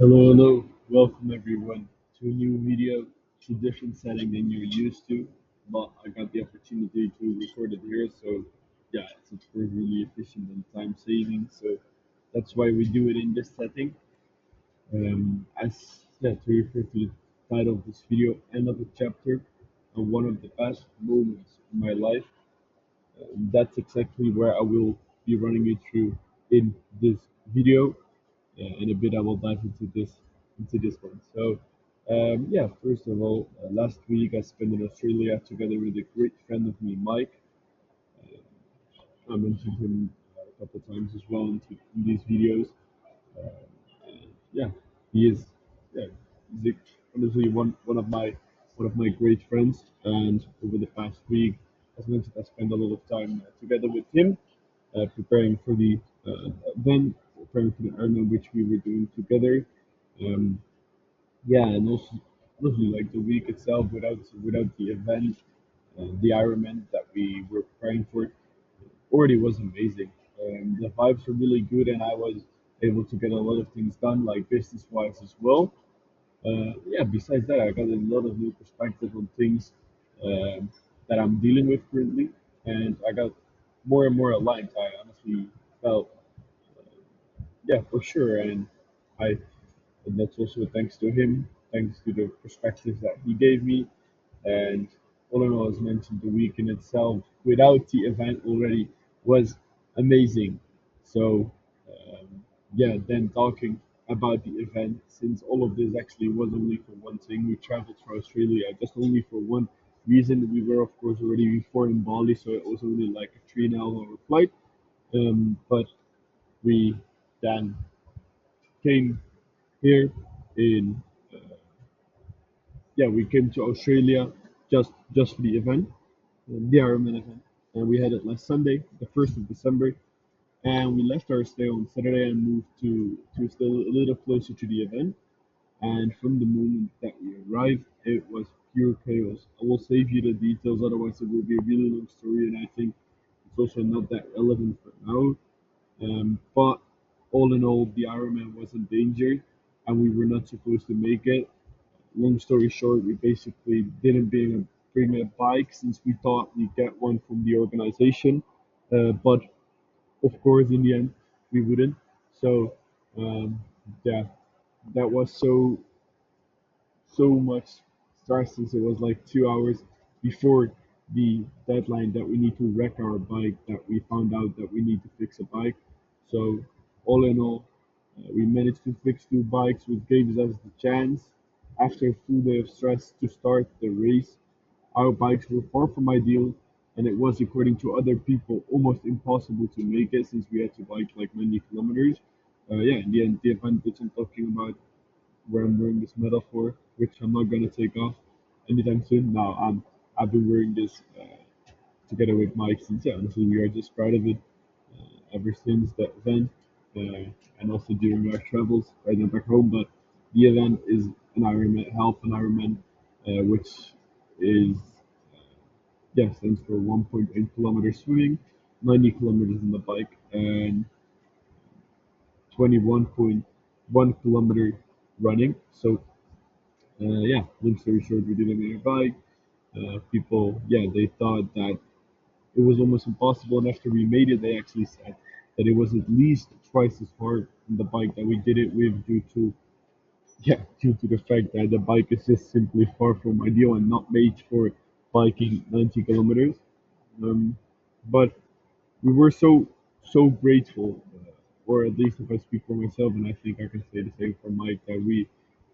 Hello, hello. Welcome everyone to a new video. It's a different setting than you're used to, but I got the opportunity to record it here, so yeah, it's of course really efficient and time saving. So that's why we do it in this setting. As yeah, to refer to the title of this video, end of a chapter and one of the best moments in my life. That's exactly where I will be running you through in this video. In a bit I will dive into this one. So yeah, first of all, last week I spent in Australia together with a great friend of me, Mike. I mentioned him a couple of times as well in these videos. Yeah, he is yeah, he's honestly one of my great friends. And over the past week, as mentioned, I spent a lot of time together with him, preparing for the event, preparing for the Ironman which we were doing together. Um, yeah, and also honestly, like the week itself, without the event, the Ironman that we were preparing for, already was amazing. The vibes were really good, and I was able to get a lot of things done, like business wise as well. Yeah, besides that, I got a lot of new perspective on things um, that I'm dealing with currently, and I got more and more aligned. I honestly felt, yeah, for sure, I and that's also thanks to him, thanks to the perspectives that he gave me, and all in all, as mentioned, the week in itself, without the event already, was amazing. So, yeah, then talking about the event, since all of this actually was only for one thing, we traveled to Australia just only for one reason. We were, of course, already before in Bali, so it was only like a 3 and a half hour flight. But we then came here in yeah, we came to Australia just for the event, the Ironman event, and we had it last Sunday, the 1st of December, and we left our stay on Saturday and moved to stay a little closer to the event. And from the moment that we arrived, it was pure chaos. I will save you the details, otherwise it will be a really long story, and I think it's also not that relevant for now. But all in all, the Ironman was in danger, and we were not supposed to make it. Long story short, we basically didn't bring a bike since we thought we'd get one from the organization, but of course, in the end, we wouldn't. So um, yeah, that was so much stress since it was like 2 hours before the deadline that we need to wreck our bike, that we found out that we need to fix a bike. So all in all, we managed to fix two bikes, which gave us the chance after a full day of stress to start the race. Our bikes were far from ideal, and it was, according to other people, almost impossible to make it since we had to bike like many kilometers. Yeah, in the end, the event which I'm talking about, where I'm wearing this medal for, which I'm not gonna take off anytime soon. Now I've been wearing this together with Mike since, yeah, honestly we are just proud of it ever since the event, and also during our travels right now back home. But the event is an Ironman, half an Ironman, which is yeah, stands for 1.8 kilometers swimming, 90 kilometers on the bike, and 21.1 kilometer running. So yeah, long story short, we didn't make a bike. People, yeah, they thought that it was almost impossible, and after we made it, they actually said that it was at least twice as hard on the bike that we did it with, due to the fact that the bike is just simply far from ideal and not made for biking 90 kilometers. Um, but we were so grateful, or at least if I speak for myself, and I think I can say the same for Mike, that we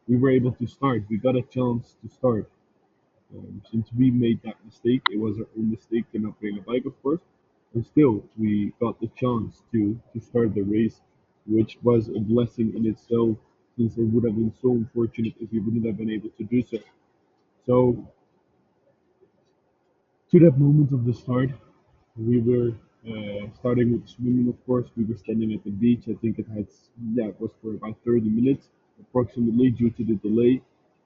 were able to start. We got a chance to start. Since we made that mistake, it was our own mistake to not bring a bike, of course, and still we got the chance to start the race, which was a blessing in itself, since it would have been so unfortunate if we wouldn't have been able to do so. So to that moment of the start, we were starting with swimming, of course. We were standing at the beach. I think it was for about 30 minutes approximately due to the delay.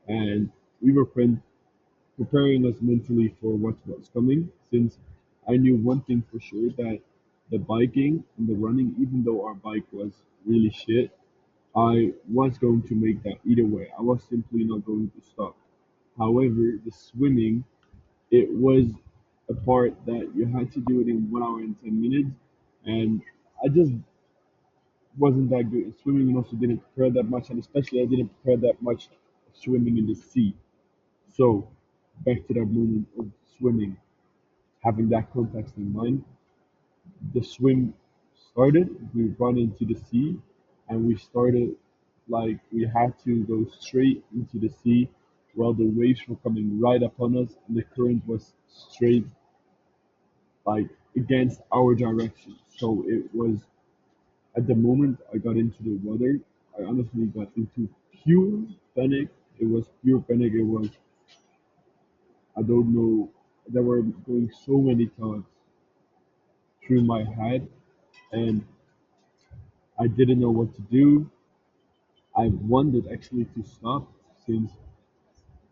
And we were preparing us mentally for what was coming, since I knew one thing for sure, that the biking and the running, even though our bike was really shit, I was going to make that either way. I was simply not going to stop. However, the swimming, it was a part that you had to do it in 1 hour and 10 minutes, and I just wasn't that good at swimming, and also didn't prepare that much, and especially I didn't prepare that much swimming in the sea. So, back to that moment of swimming, having that context in mind, the swim started, we run into the sea, and we started like we had to go straight into the sea while the waves were coming right upon us, and the current was straight like against our direction. So it was at the moment I got into the water, I honestly got into pure panic. It was pure panic. It was I don't know. There were going so many thoughts through my head, and I didn't know what to do. I wanted actually to stop since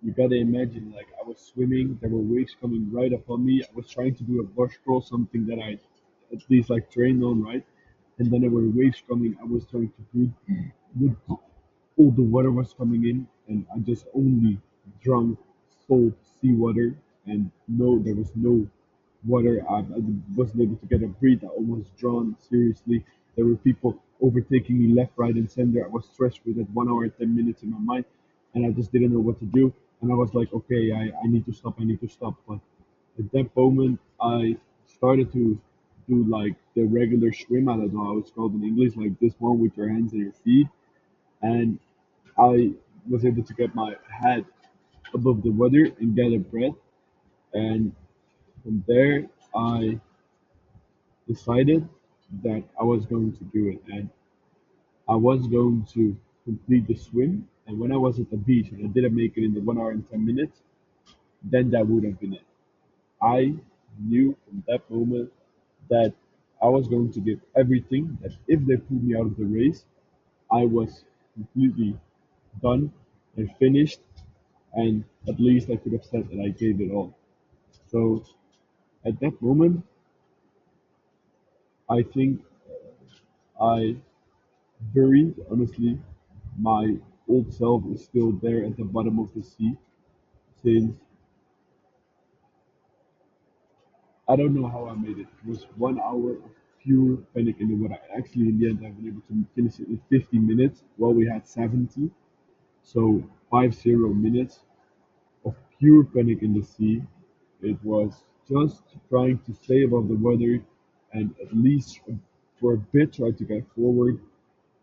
you gotta imagine like I was swimming, there were waves coming right upon me. I was trying to do a bush crawl, something that I at least like trained on, right? And then there were waves coming. I was trying to breathe. All the water was coming in, and I just only drank salt seawater, and no, there was no water. I wasn't able to get a breath. I almost drowned. Seriously, there were people overtaking me left, right, and center. I was stressed with it 1 hour and 10 minutes in my mind, and I just didn't know what to do. And I was like, okay, I need to stop. I need to stop. But at that moment, I started to do like the regular swim. I don't know how it's called in English, like this one with your hands and your feet, and I was able to get my head above the water and get a breath. And from there, I decided that I was going to do it, and I was going to complete the swim. And when I was at the beach and I didn't make it in the 1 hour and 10 minutes, then that would have been it. I knew from that moment that I was going to give everything. That if they pulled me out of the race, I was completely done and finished, and at least I could have said that I gave it all. So at that moment, I think I buried, honestly, my old self is still there at the bottom of the sea since I don't know how I made it. It was 1 hour of pure panic in the water. Actually, in the end, I've been able to finish it in 50 minutes while we had 70. So 50 minutes of pure panic in the sea. It was just trying to stay above the water and at least for a bit try to get forward.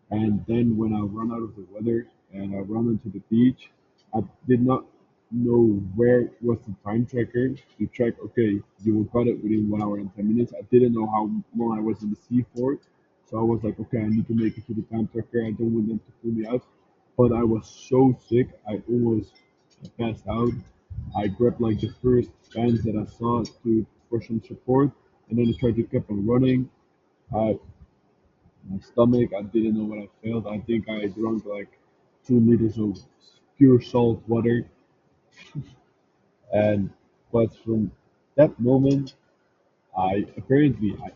And then when I run out of the water and I run onto the beach, I did not know where was the time tracker to check, okay, you will got it within 1 hour and 10 minutes. I didn't know how long I was in the sea for. So I was like, okay, I need to make it to the time tracker. I don't want them to pull me out. But I was so sick, I almost passed out. I grabbed like the first fans that I saw to for some support, and then I tried to keep on running. I my stomach. I didn't know what I felt. I think I drank like 2 liters of pure salt water. And but from that moment, I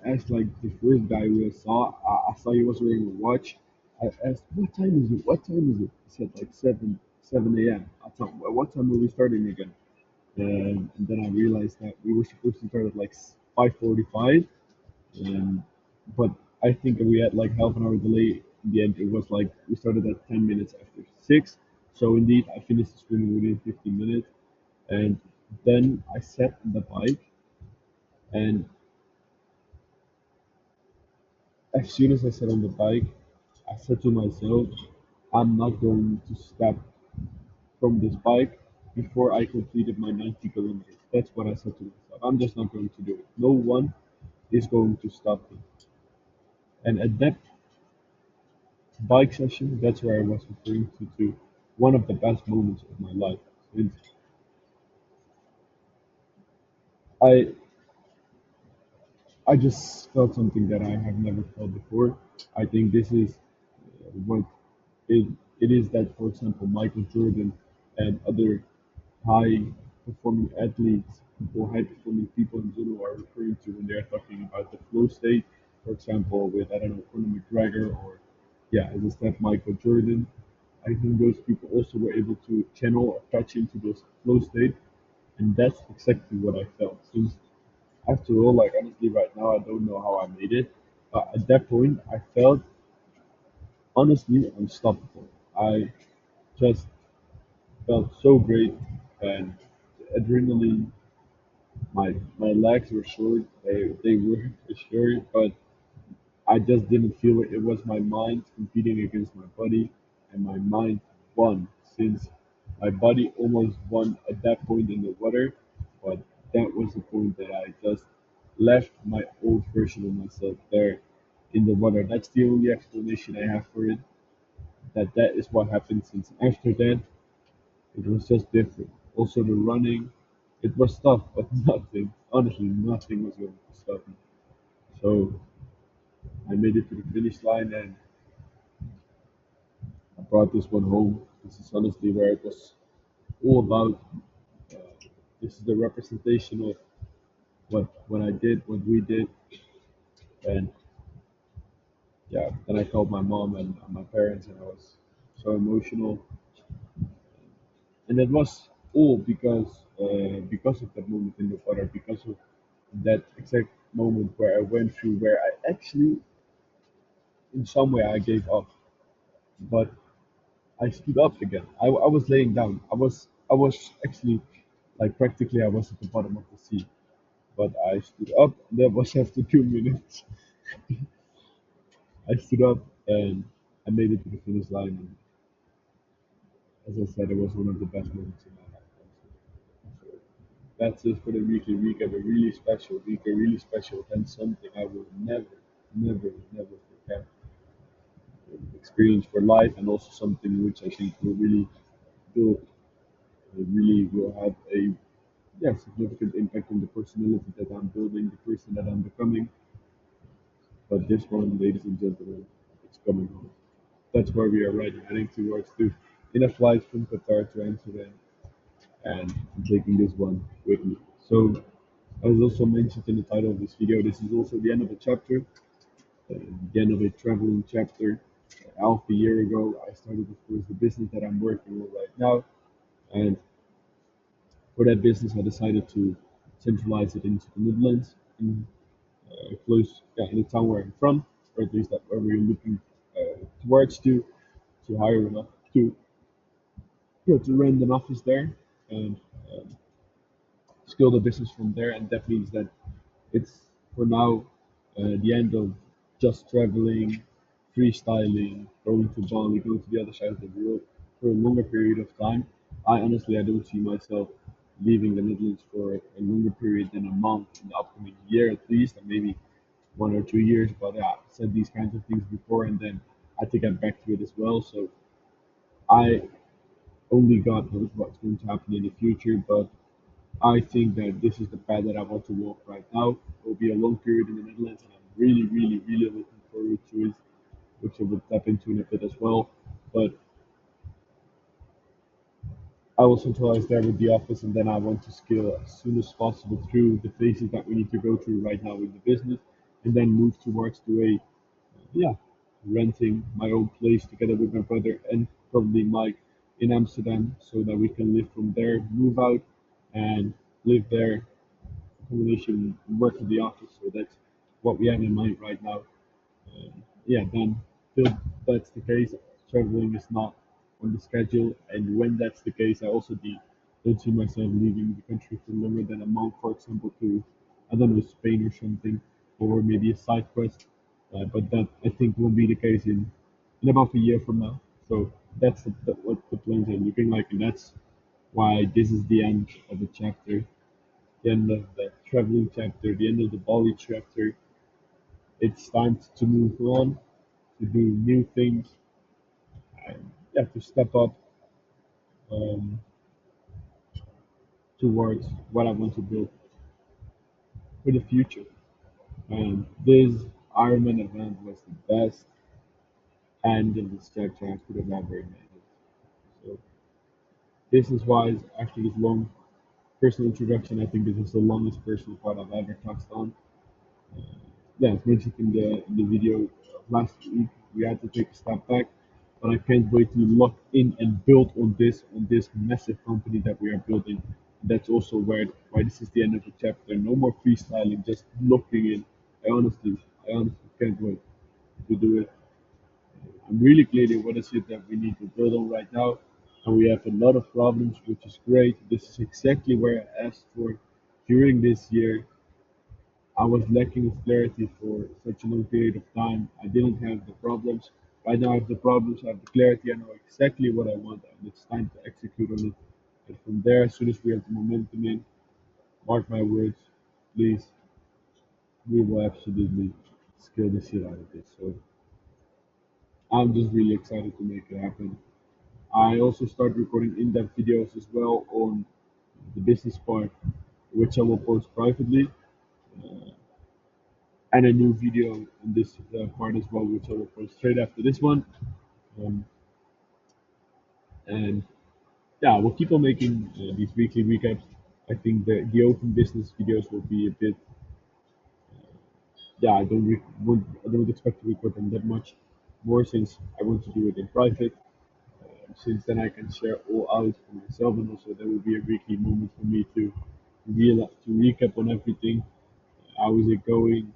asked like the first guy who I saw. I saw he was wearing a watch. I asked, "What time is it? What time is it?" He said like seven a.m. I thought, well, "What time are we starting again?" And then I realized that we were supposed to start at like 5:45. Um, but I think we had like half an hour delay. In the end, it was like we started at 10 minutes after 6. So indeed, I finished the swimming within 15 minutes. And then I sat on the bike. And as soon as I sat on the bike, I said to myself, I'm not going to step from this bike before I completed my 90 kilometers. That's what I said to myself. I'm just not going to do it. No one is going to stop me. And at that bike session, that's where I was referring to one of the best moments of my life. And I I just felt something that I have never felt before. I think this is what it, it is that, for example, Michael Jordan and other high performing athletes or high performing people in general are referring to when they're talking about the flow state. For example, with I don't know Conor McGregor or yeah, as a Steph, Michael Jordan, I think those people also were able to channel or touch into those flow state, and that's exactly what I felt. Since after all, like honestly, right now I don't know how I made it, but at that point I felt honestly unstoppable. I just felt so great, and the adrenaline. My legs were short. They were short, but I just didn't feel it. It was my mind competing against my body, and my mind won since my body almost won at that point in the water. But that was the point that I just left my old version of myself there in the water. That's the only explanation I have for it. That is what happened since after that it was just different. Also the running, it was tough, but nothing, honestly, nothing was going to stop me. So I made it to the finish line and I brought this one home. This is honestly where it was all about. Uh, this is the representation of what I did, what we did, and yeah. Then I called my mom and my parents, and I was so emotional, and it was all because of that moment in the water, because of that exact moment where I went through, where I actually, in some way, I gave up, but I stood up again. I was laying down. I was actually like practically I was at the bottom of the sea. But I stood up. That was after 2 minutes. I stood up and I made it to the finish line. And as I said, it was one of the best moments in my life. So that's it for the weekly recap. A really special week, a really special and something I will never, never, never forget. Experience for life, and also something which I think will really build, really will have a yeah significant impact on the personality that I'm building, the person that I'm becoming. But this one, ladies and gentlemen, it's coming home. That's where we are right now, heading towards in a flight from Qatar to Amsterdam, and I'm taking this one with me. So, as also mentioned in the title of this video, this is also the end of a chapter, the end of a traveling chapter. Half a year ago, I started, of course, the business that I'm working on right now, and for that business, I decided to centralize it into the Netherlands, in close, yeah, in the town where I'm from, or at least that where we're looking towards to hire enough to to rent an office there and um, scale the business from there. And that means that it's for now the end of just traveling, freestyling, going to Bali, going to the other side of the world for a longer period of time. I don't see myself leaving the Netherlands for a longer period than a month in the upcoming year at least, and maybe 1 or 2 years. But yeah, I said these kinds of things before, and then I to get back to it as well. So I only God knows what's going to happen in the future, but I think that this is the path that I want to walk right now. It will be a long period in the Netherlands, and I'm really, really, really looking forward to it, which I will tap into in a bit as well. But I will centralize there with the office, and then I want to scale as soon as possible through the phases that we need to go through right now with the business, and then move towards to a yeah, renting my own place together with my brother and probably Mike in Amsterdam, so that we can live from there, move out, and live there combination work in the office. So that's what we have in mind right now. Yeah, then if that's the case, traveling is not on the schedule. And when that's the case, don't see myself leaving the country for longer than a month, for example, to I don't know Spain or something, or maybe a side quest. But that I think will be the case in about a year from now. So that's what the plans are looking like, and that's why this is the end of the chapter, the end of the traveling chapter, the end of the Bali chapter. It's time to move on, to do new things, and yeah, to step up um, towards what I want to build for the future. And this Ironman event was the best end of this chapter I could have ever imagined. So, business wise, after this long personal introduction, I think this is the longest personal part I've ever touched on. Yeah, as mentioned in the video last week, we had to take a step back. But I can't wait to lock in and build on this massive company that we are building. That's also why this is the end of the chapter. No more freestyling, just locking in. I honestly can't wait to do it. I'm really clear in what is it that we need to build on right now, and we have a lot of problems, which is great. This is exactly where I asked for during this year. I was lacking of clarity for such a long period of time. I didn't have the problems. Right now I have the problems, I have the clarity, I know exactly what I want, and it's time to execute on it. And from there, as soon as we have the momentum in, mark my words, please, we will absolutely scale the shit out of this. So I'm just really excited to make it happen. I also started recording in-depth videos as well on the business part, which I will post privately, and a new video on this part as well, which I will post straight after this one. Um, and yeah, we'll keep on making these weekly recaps. I think the open business videos will be a bit. Yeah, I don't expect to record them that much more since I want to do it in private. Since then I can share all out for myself, and also there will be a weekly moment for me to to recap on everything. How is it going?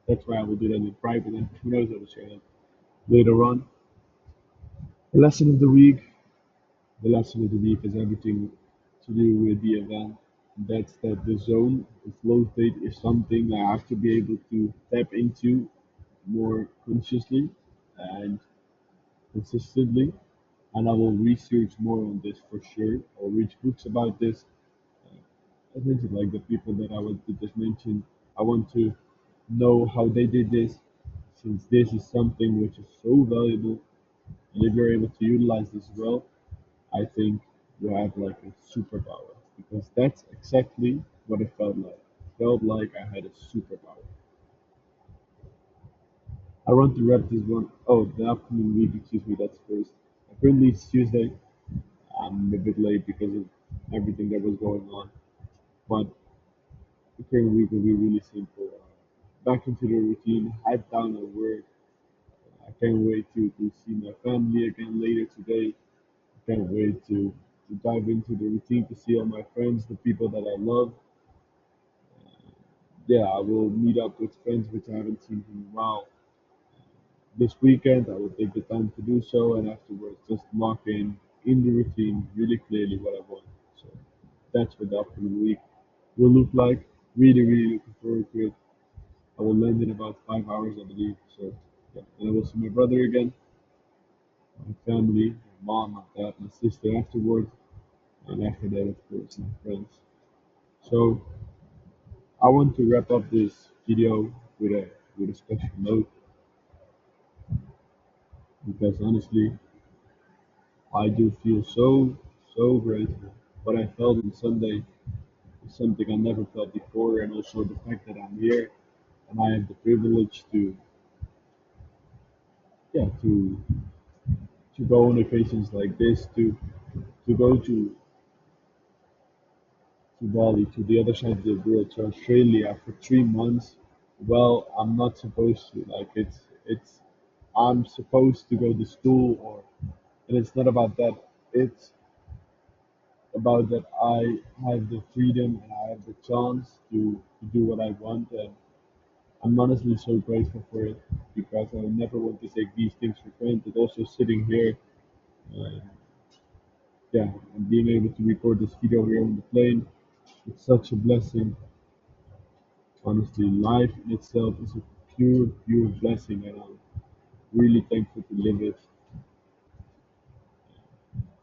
That's why I will do that in private, and who knows, I will share that later on. The lesson of the week. The lesson of the week has everything to do with the event. That's that the zone, the flow state is something I have to be able to tap into more consciously and consistently. And I will research more on this for sure. I'll read books about this. I mentioned like the people that I want to just mention. I want to know how they did this, since this is something which is so valuable. And if you're able to utilize this well, I think you have like a superpower, because that's exactly what it felt like. It felt like I had a superpower. I want to wrap this one. Oh, the upcoming week, excuse me, that's first. Currently it's Tuesday. I'm a bit late because of everything that was going on. But the current week will be really simple. Back into the routine, head down at work. I can't wait to see my family again later today. I can't wait to dive into the routine to see all my friends, the people that I love. Yeah, I will meet up with friends which I haven't seen in a while. This weekend, I will take the time to do so, and afterwards, just lock in the routine really clearly what I want. So that's what the upcoming week will look like. Really, really looking forward to it. I will land in about 5 hours, I believe. So, yeah. And I will see my brother again, my family, my mom, my dad, my sister afterwards, and after that, of course, my friends. So, I want to wrap up this video with a special note, because honestly, I do feel so grateful. What I felt on Sunday is something I never felt before, and also the fact that I'm here and I have the privilege to, yeah, to go on occasions like this, to go to Bali, to the other side of the world, to Australia for 3 months. Well, I'm not supposed to. Like it's I'm supposed to go to school, or and it's not about that. It's about that I have the freedom and I have the chance to do what I want, and I'm honestly so grateful for it, because I never want to take these things for granted. Also sitting here, uh, yeah, and being able to record this video here on the plane, it's such a blessing. Honestly, life in itself is a pure blessing, and I'm really thankful to live it.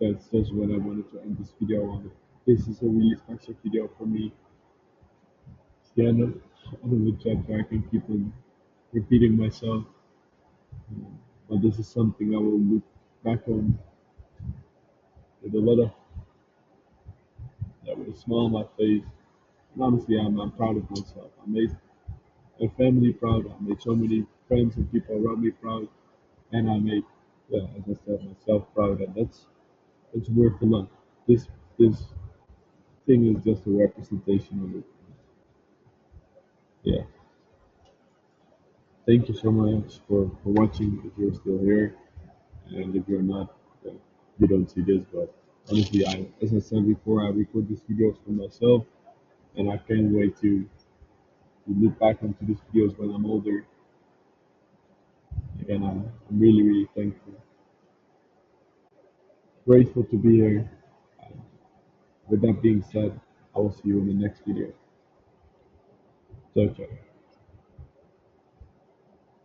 That's just what I wanted to end this video on. This is a really special video for me. It's the end of the chapter. I can keep on repeating myself, but this is something I will look back on with a lot of, yeah, with a smile on my face. And honestly, I'm proud of myself. I made my family proud. I made so many friends and people around me proud, and I made, yeah, as I said, myself proud, and that's it's worth a lot. This thing is just a representation of it. Yeah. thank you so much for watching if you're still here. And if you're not, then you don't see this. But honestly, as I said before, I record these videos for myself, and I can't wait to look back onto these videos when I'm older. Again, I'm really, really thankful, grateful to be here. With that being said, I will see you in the next video. Ciao, ciao.